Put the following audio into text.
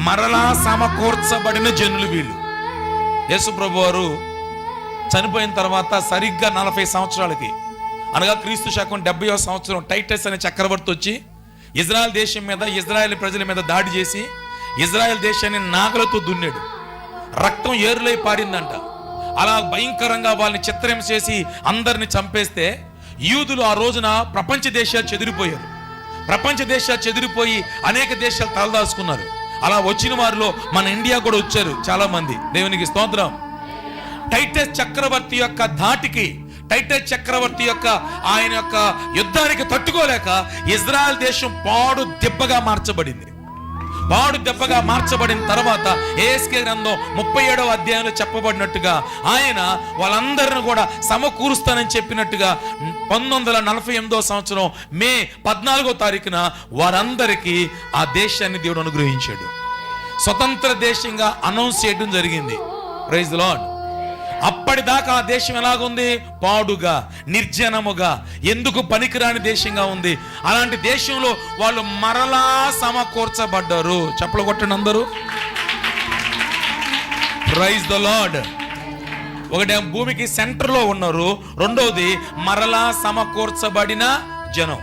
మరలా సమకూర్చబడిన జనులు వీళ్ళు. యేసు ప్రభు వారు చనిపోయిన తర్వాత సరిగ్గా 40 సంవత్సరాలకి, అనగా క్రీస్తు శకం 70వ సంవత్సరం, టైటస్ అనే చక్రవర్తి వచ్చి ఇజ్రాయెల్ దేశం మీద, ఇజ్రాయెల్ ప్రజల మీద దాడి చేసి ఇజ్రాయెల్ దేశాన్ని నాగలతో దున్నాడు. రక్తం ఏరులై పారిందంట. అలా భయంకరంగా వాళ్ళని చిత్రహింస చేసి అందరిని చంపేస్తే యూదులు ఆ రోజున ప్రపంచ దేశాలు చెదిరిపోయారు. ప్రపంచ దేశాలు చెదిరిపోయి అనేక దేశాలు తలదాచుకున్నారు. అలా వచ్చిన వారిలో మన ఇండియా కూడా వచ్చారు చాలా మంది. దేవునికి స్తోత్రం. టైటస్ చక్రవర్తి యొక్క ధాటికి, టైటస్ చక్రవర్తి యొక్క ఆయన యొక్క యుద్ధానికి తట్టుకోలేక ఇజ్రాయెల్ దేశం పాడు దెబ్బగా మార్చబడింది. పాడు దెబ్బగా మార్చబడిన తర్వాత ఏఎస్కే గ్రంథం 37వ అధ్యాయంలో చెప్పబడినట్టుగా ఆయన వాళ్ళందరిని కూడా సమకూరుస్తానని చెప్పినట్టుగా 1948వ సంవత్సరం మే 14వ తారీఖున వారందరికీ ఆ దేశాన్ని దేవుడు అనుగ్రహించాడు. స్వతంత్ర దేశంగా అనౌన్స్ చేయడం జరిగింది. Praise the Lord. అప్పటిదాకా ఆ దేశం ఎలాగుంది? పాడుగా, నిర్జనముగా, ఎందుకు పనికిరాని దేశంగా ఉంది. అలాంటి దేశంలో వాళ్ళు మరలా సమకూర్చబడ్డారు. చప్పలు కొట్టండి అందరూ. Praise the Lord. ఒకటి భూమికి సెంటర్లో ఉన్నారు, రెండోది మరలా సమకూర్చబడిన జనం.